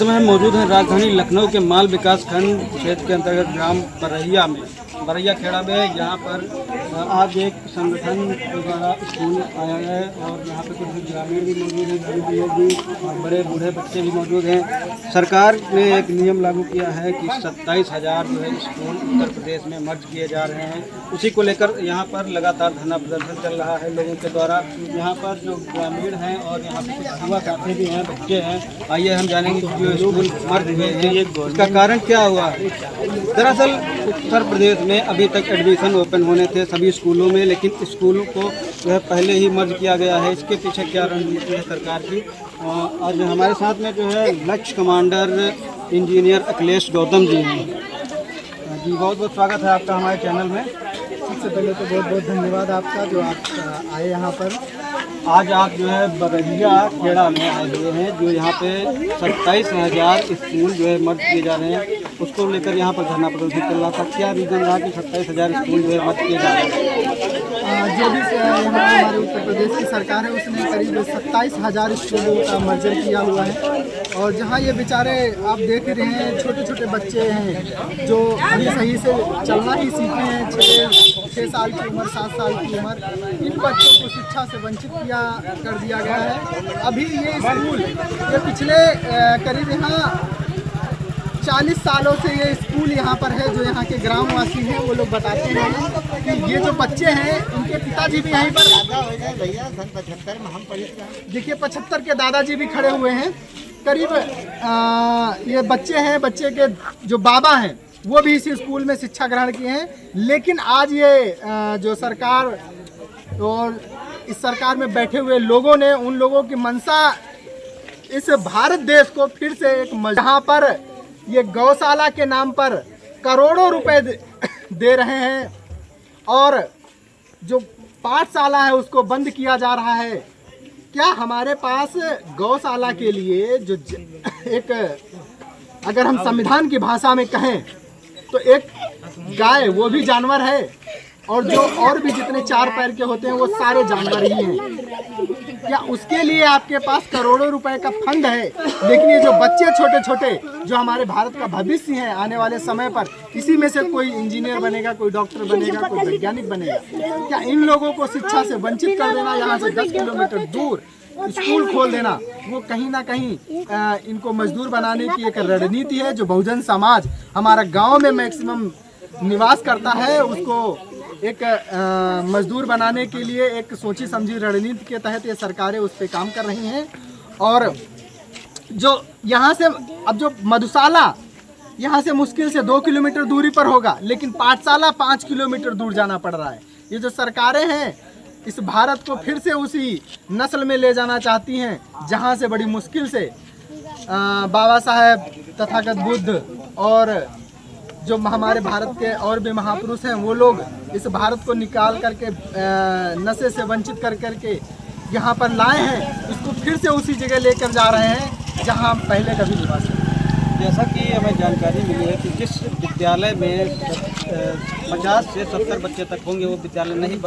समय हम मौजूद हैं राजधानी लखनऊ के माल विकास खंड क्षेत्र के अंतर्गत ग्राम बरैया खेड़ा में। यहाँ पर आज एक संगठन द्वारा स्कूल आया है और यहाँ पे कुछ ग्रामीण भी मौजूद हैं, गरीब लोग भी और बड़े बूढ़े बच्चे भी मौजूद हैं। सरकार ने एक नियम लागू किया है कि 27,000 जो है स्कूल उत्तर प्रदेश में मर्ज किए जा रहे हैं। उसी को लेकर यहाँ पर लगातार धरना प्रदर्शन चल रहा है लोगों के द्वारा। यहाँ पर जो ग्रामीण हैं और यहाँ पर कुछ युवा साथी भी हैं, बच्चे हैं। आइए हम जानेंगे कि जो स्कूल मर्ज हुए हैं इसका कारण क्या हुआ है। दरअसल उत्तर प्रदेश में अभी तक एडमिशन ओपन होने थे सभी स्कूलों में, लेकिन स्कूलों को जो है पहले ही मर्ज किया गया है। इसके पीछे क्या रणनीति है सरकार की। आज हमारे साथ में जो है लक्ष्य कमांडर इंजीनियर अखिलेश गौतम जी हैं। जी बहुत बहुत स्वागत है आपका हमारे चैनल में। सबसे पहले तो बहुत बहुत धन्यवाद आपका जो आप आए यहाँ पर। आज आप जो है बरैया खेड़ा में आए हुए हैं, जो यहाँ पे 27,000 स्कूल जो है मर्ज किए जा रहे हैं, उसको लेकर यहाँ पर धरना प्रदर्शन चल रहा था। क्या रीज़न रहा कि 27,000 स्कूल जो है मर्ज किए जा रहे हैं? जो भी यहाँ हमारे उत्तर प्रदेश की सरकार है उसने करीब 27,000 स्कूलों का मर्जर किया हुआ है। और जहाँ ये बेचारे आप देख रहे हैं छोटे छोटे बच्चे हैं जो अभी सही से चलना ही सीखे हैं, 6 साल की उम्र, 7 साल की उम्र, इन बच्चों को शिक्षा से वंचित कर दिया गया है। अभी ये स्कूल ये पिछले करीब यहाँ 40 सालों से ये स्कूल यहाँ पर है। जो यहाँ के ग्रामवासी हैं वो लोग बताते हैं कि ये जो बच्चे हैं उनके पिताजी भी यहीं पर भैया सन 75 में हम पढ़े। देखिए 75 के दादाजी भी खड़े हुए हैं। करीब ये बच्चे हैं, बच्चे के जो बाबा हैं वो भी इसी स्कूल में शिक्षा ग्रहण किए हैं। लेकिन आज ये जो सरकार और इस सरकार में बैठे हुए लोगों ने उन लोगों की मंशा इस भारत देश को फिर से एक जहाँ पर ये गौशाला के नाम पर करोड़ों रुपए दे रहे हैं और जो पाठशाला है उसको बंद किया जा रहा है। क्या हमारे पास गौशाला के लिए जो एक अगर हम संविधान की भाषा में कहें तो एक गाय वो भी जानवर है और जो और भी जितने 4 पैर के होते हैं वो सारे जानवर ही हैं। क्या उसके लिए आपके पास करोड़ों रुपए का फंड है? लेकिन ये जो बच्चे छोटे छोटे जो हमारे भारत का भविष्य है आने वाले समय पर, इसी में से कोई इंजीनियर बनेगा, कोई डॉक्टर बनेगा, कोई वैज्ञानिक बनेगा। क्या इन लोगों को शिक्षा से वंचित कर देना, यहाँ से 10 किलोमीटर दूर स्कूल खोल देना, वो कहीं ना कहीं इनको मजदूर बनाने की एक रणनीति है। जो बहुजन समाज हमारा गाँव में मैक्सिमम निवास करता है उसको एक मजदूर बनाने के लिए एक सोची समझी रणनीति के तहत ये सरकारें उस पर काम कर रही हैं। और जो यहाँ से अब जो मधुशाला यहाँ से मुश्किल से 2 किलोमीटर दूरी पर होगा, लेकिन पाठशाला 5 किलोमीटर दूर जाना पड़ रहा है। ये जो सरकारें हैं इस भारत को फिर से उसी नस्ल में ले जाना चाहती हैं जहाँ से बड़ी मुश्किल से बाबा साहेब, तथागत बुद्ध और जो हमारे भारत के और भी महापुरुष हैं वो लोग इस भारत को निकाल करके नशे से वंचित कर करके यहाँ पर लाए हैं। इसको फिर से उसी जगह लेकर जा रहे हैं जहाँ पहले कभी निवास है। जैसा कि हमें जानकारी मिली है कि जिस विद्यालय में 50 से 70 बच्चे तक होंगे वो विद्यालय नहीं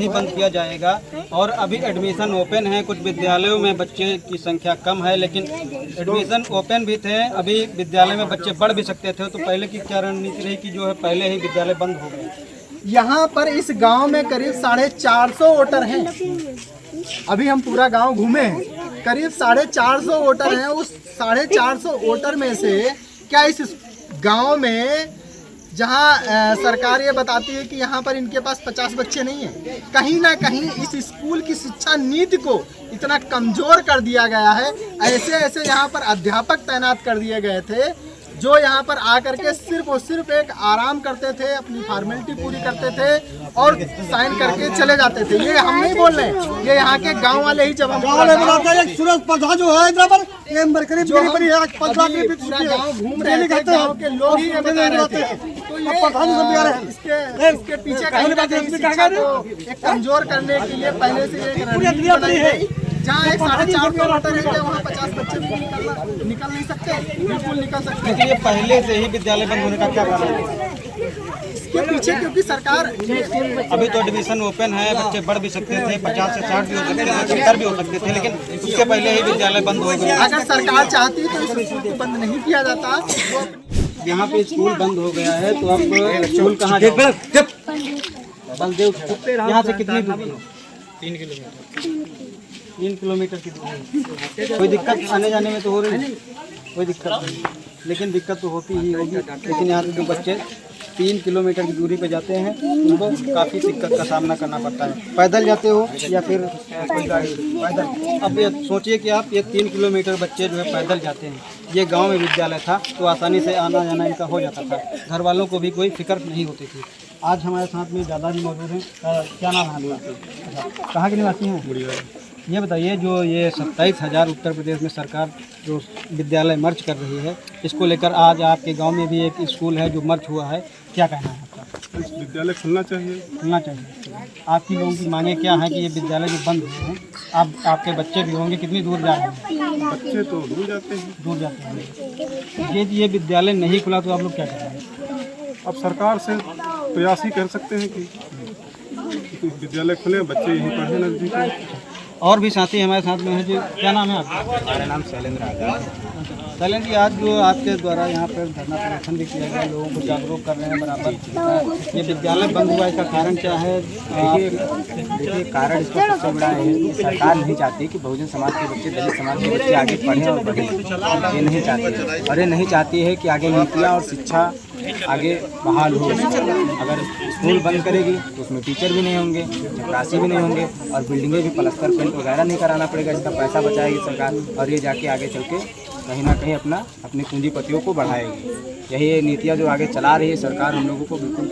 बंद किया जाएगा। और अभी एडमिशन ओपन है, कुछ विद्यालयों में बच्चे की संख्या कम है, लेकिन एडमिशन ओपन भी थे, अभी विद्यालय में बच्चे बढ़ भी सकते थे। तो पहले की क्या रणनीति रही कि जो है पहले ही विद्यालय बंद हो गए? यहाँ पर इस गांव में करीब 450 वोटर हैं। अभी हम पूरा गांव घूमे हैं, करीब 450 वोटर हैं। उस 450 वोटर में से क्या इस गांव में जहां सरकार ये बताती है कि यहाँ पर इनके पास 50 बच्चे नहीं हैं, कहीं ना कहीं इस स्कूल की शिक्षा नीति को इतना कमजोर कर दिया गया है। ऐसे ऐसे यहाँ पर अध्यापक तैनात कर दिए गए थे जो यहाँ पर आकर के सिर्फ और सिर्फ एक आराम करते थे, अपनी फॉर्मेलिटी पूरी करते थे और साइन करके चले जाते थे। ये हम नहीं बोल रहे, ये यहाँ के गांव वाले ही जब हम गाँव वाले बताते हैं सूरज प्रधा जो है इधर पर ये करीब जो हम पूरा गाँव घूम रहे थे, गाँव के लोग ही बता रहे थे। तो ये इसके पीछे कहीं ना कहीं शिक्षा को एक कमजोर करने के लिए पहले से एक रणनीति बनाई गई। जहाँ एक 450 वोटर है वहाँ 50 बच्चे भी निकल नहीं सकते, बिल्कुल निकल सकते। ये पहले से ही विद्यालय बंद होने का क्या कारण है? इसके पीछे क्योंकि सरकार अभी तो एडमिशन ओपन है, बच्चे बढ़ भी सकते थे, 50 से 60 भी हो सकते थे, 70 भी हो सकते थे, लेकिन उसके पहले ही विद्यालय बंद हो गए। अगर सरकार चाहती तो इस स्कूल को बंद नहीं किया जाता। यहाँ पे स्कूल बंद हो गया है, तो अब स्कूल कहाँ जाओगे? बलदेव यहाँ से कितनी दूरी है? 3 किलोमीटर। 3 किलोमीटर की दूरी। कोई दिक्कत आने जाने में तो हो रही है? कोई दिक्कत नहीं, लेकिन दिक्कत तो होती ही होगी। लेकिन यहाँ के जो बच्चे 3 किलोमीटर की दूरी पे जाते हैं, उनको काफ़ी दिक्कत का सामना करना पड़ता है। पैदल जाते हो या फिर कोई गाड़ी? पैदल। अब ये सोचिए कि आप ये 3 किलोमीटर बच्चे जो है पैदल जाते हैं। ये गांव में विद्यालय था तो आसानी से आना जाना इनका हो जाता था, घर वालों को भी कोई फिक्र नहीं होती थी। आज हमारे साथ में दादाजी मौजूद हैं। क्या नाम है आपका? कहाँ के निवासी हैं? ये बताइए, जो ये 27,000 उत्तर प्रदेश में सरकार जो विद्यालय मर्ज कर रही है, इसको लेकर आज आपके गांव में भी एक स्कूल है जो मर्ज हुआ है, क्या कहना है आपका? इस विद्यालय खुलना चाहिए। खुलना चाहिए। आपकी लोगों की मांगे क्या है कि ये विद्यालय जो बंद हुए हैं, आपके बच्चे भी होंगे, कितनी दूर जा रहे हैं? बच्चे तो दूर जाते हैं। दूर जाते हैं। ये विद्यालय नहीं खुला तो आप लोग क्या करेंगे? अब सरकार से प्रयास ही कर सकते हैं कि विद्यालय खुले, बच्चे यहीं पढ़े नजदीक में। और भी साथी हमारे साथ में हैं जी। क्या नाम है आपका? मेरा नाम शैलेंद्र है। शैलेंद्र जी, आज जो आपके द्वारा यहाँ पर धरना प्रदर्शन भी किया गया, लोगों को जागरूक कर रहे हैं बराबर, ये विद्यालय बंद हुआ, इसका कारण क्या है? देखिए, कारण इसका सबसे बड़ा है कि सरकार नहीं चाहती कि बहुजन समाज के बच्चे, दलित समाज के बच्चे आगे पढ़ें और बढ़ें। ये नहीं चाहती, और ये नहीं चाहती है कि आगे नीतियाँ और शिक्षा आगे बहाल हो। अगर स्कूल बंद करेगी तो उसमें टीचर भी नहीं होंगे, चपरासी भी नहीं होंगे, और बिल्डिंगें भी प्लास्टर पेंट वगैरह नहीं कराना पड़ेगा। इसका पैसा बचाएगी सरकार, और ये जाके आगे चल के कहीं ना कहीं अपनी पूंजीपतियों को बढ़ाएगी। यही नीतियाँ जो आगे चला रही है सरकार, हम लोगों को बिल्कुल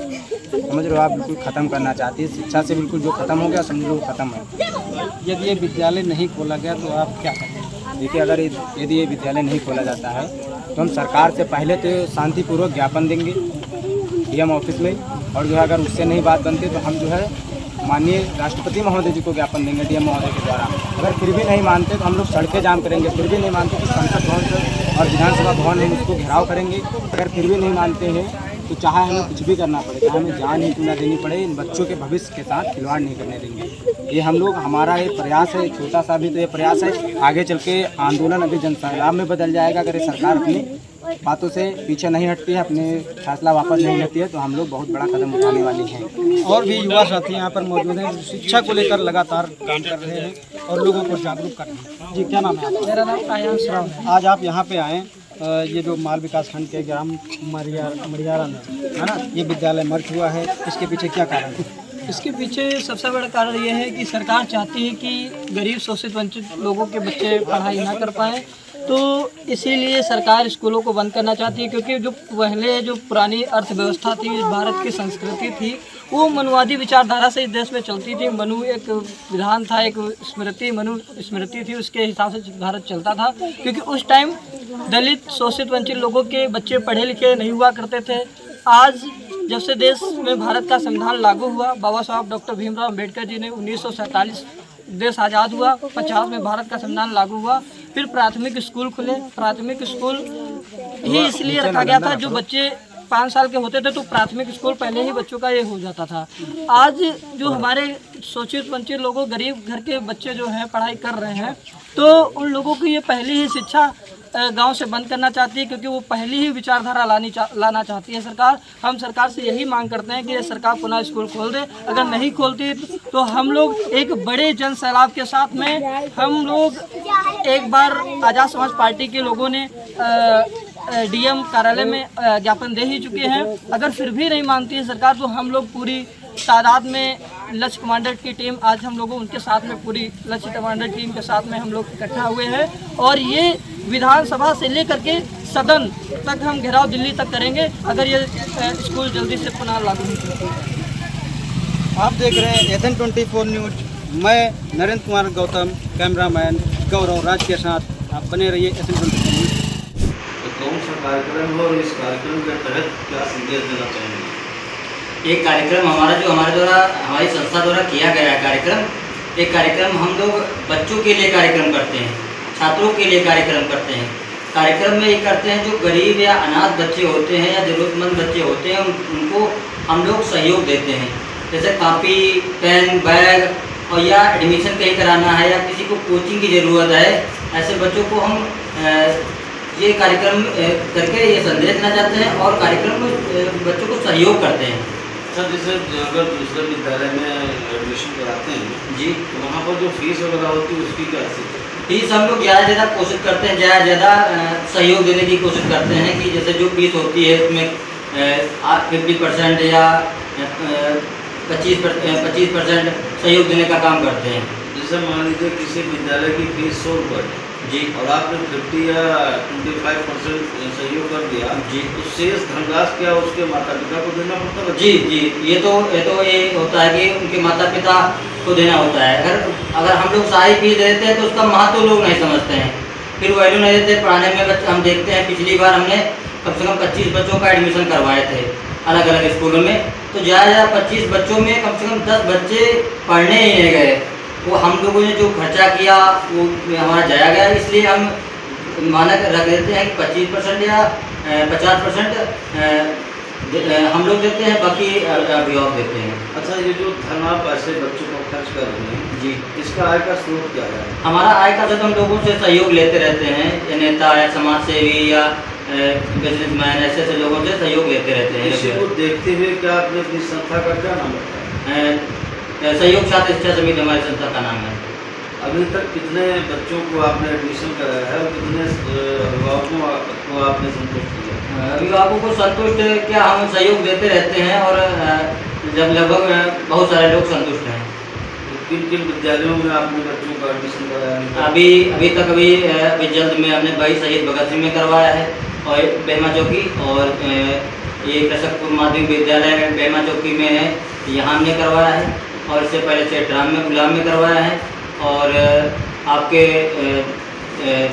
समझ रहे हो आप, बिल्कुल ख़त्म करना चाहती है। शिक्षा से बिल्कुल जो ख़त्म हो गया, समझ लो ख़त्म है। यदि ये विद्यालय नहीं खोला गया तो आप क्या करेंगे? देखिए, अगर यदि ये विद्यालय नहीं खोला जाता है तो हम सरकार से पहले तो शांतिपूर्वक ज्ञापन देंगे डीएम ऑफिस में, और जो है अगर उससे नहीं बात बनती तो हम जो है माननीय राष्ट्रपति महोदय जी को ज्ञापन देंगे डीएम महोदय के द्वारा। अगर फिर भी नहीं मानते तो हम लोग सड़कें जाम करेंगे। फिर भी नहीं मानते तो संसद भवन से और विधानसभा भवन में उसको घेराव करेंगे। अगर फिर भी नहीं मानते हैं तो चाहे हमें कुछ भी करना पड़े, चाहे हमें जान ही क्यों ना देनी पड़े, इन बच्चों के भविष्य के साथ खिलवाड़ नहीं करने देंगे। ये हम लोग, हमारा ये प्रयास है, छोटा सा भी तो ये प्रयास है। आगे चल के आंदोलन अभी जनसंग्राम में बदल जाएगा। अगर ये सरकार अपनी बातों से पीछे नहीं हटती है, अपने फैसला वापस नहीं लेती है, तो हम लोग बहुत बड़ा कदम उठाने वाले हैं। और भी युवा साथी यहाँ पर मौजूद हैं, शिक्षा को लेकर लगातार काम कर रहे हैं और लोगों को जागरूक कर रहे हैं। जी, क्या नाम है आपका? मेरा नाम आयांश राव है। आज आप यहाँ पे आए, ये जो माल विकास खंड के ग्राम मरियारा में है ना, ये विद्यालय मर्ज हुआ है, इसके पीछे क्या कारण है? इसके पीछे सबसे बड़ा कारण ये है कि सरकार चाहती है कि गरीब शोषित वंचित लोगों के बच्चे पढ़ाई ना कर पाएँ, तो इसीलिए सरकार स्कूलों को बंद करना चाहती है। क्योंकि जो पहले जो पुरानी अर्थव्यवस्था थी, भारत की संस्कृति थी, वो मनुवादी विचारधारा से इस देश में चलती थी। मनु एक विधान था, एक स्मृति, मनु स्मृति थी, उसके हिसाब से भारत चलता था। क्योंकि उस टाइम दलित शोषित वंचित लोगों के बच्चे पढ़े लिखे नहीं हुआ करते थे। आज जब से देश में भारत का संविधान लागू हुआ, बाबा साहब डॉक्टर भीमराव अम्बेडकर जी ने 1947 देश आज़ाद हुआ, 50 में भारत का संविधान लागू हुआ, फिर प्राथमिक स्कूल खुले। प्राथमिक स्कूल ही इसलिए रखा गया था, जो बच्चे 5 साल के होते थे तो प्राथमिक स्कूल पहले ही बच्चों का ये हो जाता था। आज जो हमारे शोषित वंचित लोगों, गरीब घर के बच्चे जो हैं पढ़ाई कर रहे हैं, तो उन लोगों की ये पहली ही शिक्षा गांव से बंद करना चाहती है। क्योंकि वो पहली ही विचारधारा लाना चाहती है सरकार। हम सरकार से यही मांग करते हैं कि ये सरकार पुनः स्कूल खोल दे। अगर नहीं खोलती तो हम लोग एक बड़े जन सैलाब के साथ में, हम लोग एक बार आज़ाद समाज पार्टी के लोगों ने डीएम कार्यालय में ज्ञापन दे ही चुके हैं। अगर फिर भी नहीं मानती है सरकार तो हम लोग पूरी तादाद में लक्ष्य कमांडर की टीम, आज हम लोगों उनके साथ में पूरी लक्ष्य कमांडर टीम के साथ में हम लोग इकट्ठा हुए हैं, और ये विधानसभा से लेकर के सदन तक हम घेराव दिल्ली तक करेंगे अगर ये स्कूल जल्दी से पुनः लागू नहीं होता। आप देख रहे हैं एथन 24 न्यूज। मैं नरेंद्र कुमार गौतम, कैमरामैन गौरव राज के साथ। आप बने रहिए एथन 24 न्यूज। तो कौन सा कार्यक्रम है और इस कार्यक्रम के तहत क्या संदेश देना चाहेंगे? एक कार्यक्रम हमारे द्वारा, हमारी संस्था द्वारा किया गया है कार्यक्रम। एक कार्यक्रम हम लोग बच्चों के लिए कार्यक्रम करते हैं, छात्रों के लिए कार्यक्रम करते हैं। कार्यक्रम में ये करते हैं, जो गरीब या अनाथ बच्चे होते हैं या ज़रूरतमंद बच्चे होते हैं उनको हम लोग सहयोग देते हैं। जैसे कापी, पेन, बैग और या एडमिशन कहीं कराना है या किसी को कोचिंग की ज़रूरत है, ऐसे बच्चों को हम ये कार्यक्रम करके ये संदेश देना चाहते हैं और कार्यक्रम में बच्चों को सहयोग करते हैं। सर जैसे अगर दूसरे विद्यालय में एडमिशन कराते हैं जी, तो वहाँ पर जो फीस वगैरह होती है उसकी क्या स्थिति है? फीस हम लोग ज़्यादा से ज़्यादा कोशिश करते हैं, ज़्यादा से ज़्यादा सहयोग देने की कोशिश करते हैं कि जैसे जो फीस होती है उसमें 50% या 25% सहयोग देने का काम करते हैं। जैसे मान लीजिए किसी विद्यालय की फीस 100 रुपये जी, और आपने 50 या 25% सहयोग कर दिया जी, तो शेष धनराशि क्या उसके माता पिता को देना पड़ता है? जी जी, ये होता है कि उनके माता पिता को देना होता है। अगर हम लोग सारी फीस दे देते हैं तो उसका महत्व लोग नहीं समझते हैं, फिर वैल्यू नहीं देते पढ़ाने में। बच्चे हम देखते हैं पिछली बार हमने कम से कम 25 बच्चों का एडमिशन करवाए थे अलग अलग स्कूलों में, तो ज़्यादा 25 बच्चों में कम से कम 10 बच्चे पढ़ने ही नहीं गए। वो हम लोगों ने जो खर्चा किया वो हमारा जाया गया, इसलिए हम मानक रख देते हैं कि 25% या 50% हम लोग देते हैं, बाकी अभिभावक देते हैं। अच्छा, ये जो धन आप ऐसे बच्चों को खर्च कर रहे हैं जी, इसका आय का स्रोत क्या है? हमारा आय का स्रोत हम लोगों से सहयोग लेते रहते हैं, या नेता या समाज सेवी या बिजनेसमैन ऐसे लोगों से सहयोग लेते रहते हैं। इसी को देखते हुए क्या आपने अपनी संस्था का क्या नाम रखा है? सहयोग छात्र शिक्षा समिति हमारी संस्था का नाम है। अभी तक कितने बच्चों को आपने एडमिशन कराया है और कितने अभिभावकों को आपने संतुष्ट किया? अभिभावकों को संतुष्ट क्या, हम सहयोग देते रहते हैं और जब लगभग बहुत सारे लोग संतुष्ट हैं। किन किन विद्यालयों में आपने बच्चों का एडमिशन कराया? अभी जल्द में हमने भाई शहीद भगत सिंह में करवाया है और बेमा चौकी, और ये कृषकपुर माध्यमिक विद्यालय बेमा चौकी में है, यहाँ हमने करवाया है। और इससे पहले चेट्राम में गुलाम में करवाया है, और आपके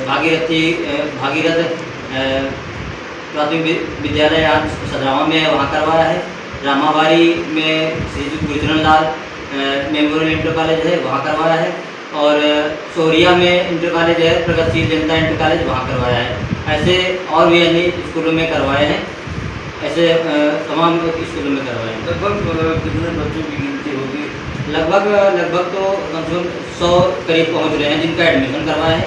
भागीरथ प्राथमिक विद्यालय यहाँ सदरावा में है, वहाँ करवाया है। रामाबारी में श्री गुरुचरण लाल मेमोरियल इंटर कॉलेज है, वहाँ करवाया है। और सोरिया में इंटर कॉलेज है, प्रगतिशील जनता इंटर कॉलेज, वहाँ करवाया है। ऐसे और भी अन्य स्कूलों में करवाए हैं, ऐसे तमाम स्कूलों में करवाए हैं। लगभग कितने बच्चों की गिनती होगी? लगभग तो कम से कम 100 करीब पहुँच रहे हैं जिनका एडमिशन करवाया है।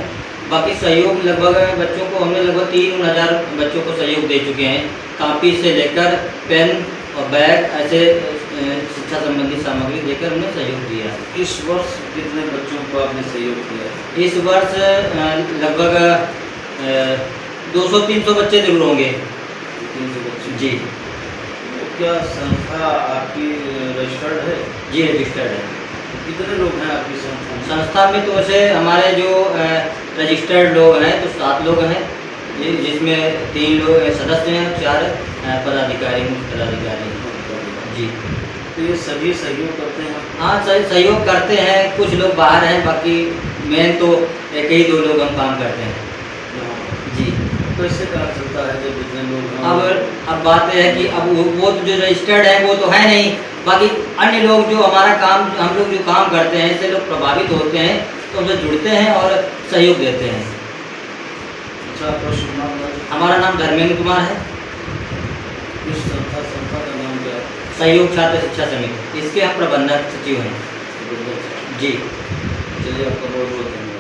बाकी सहयोग लगभग बच्चों को हमने लगभग 3000 बच्चों को सहयोग दे चुके हैं, कापी से लेकर पेन और बैग ऐसे शिक्षा संबंधी सामग्री देकर हमने सहयोग दिया। इस वर्ष कितने बच्चों को आपने सहयोग किया? इस वर्ष लगभग 200-300 बच्चे जरूर होंगे। 300 बच्चे जी। क्या संस्था आपकी रजिस्टर्ड है? जी, रजिस्टर्ड है। कितने लोग हैं आपकी संस्था में? संस्था में तो वैसे हमारे जो रजिस्टर्ड लोग हैं तो 7 लोग हैं, जिसमें 3 लोग सदस्य हैं, 4 पदाधिकारी, मुख्य पदाधिकारी। जी। तो ये सभी सहयोग करते हैं? हाँ, सहयोग करते हैं। कुछ लोग बाहर हैं, बाकी मेन तो एक ही 2 लोग हम काम करते हैं। जी। तो इससे क्या चलता है जब इतने लोग? अब बात यह है कि अब वो तो जो रजिस्टर्ड है वो तो है नहीं, बाकी अन्य लोग जो हमारा काम, हम लोग जो काम करते हैं इससे लोग प्रभावित होते हैं, तो हमसे जुड़ते हैं और सहयोग देते हैं। अच्छा, आपका शुभ नाम? हमारा नाम धर्मेंद्र कुमार है। इस संस्था का नाम क्या है? सहयोग छात्र शिक्षा समिति, इसके हम प्रबंधक सचिव हैं। जी। चलिए, आपका बहुत बहुत धन्यवाद।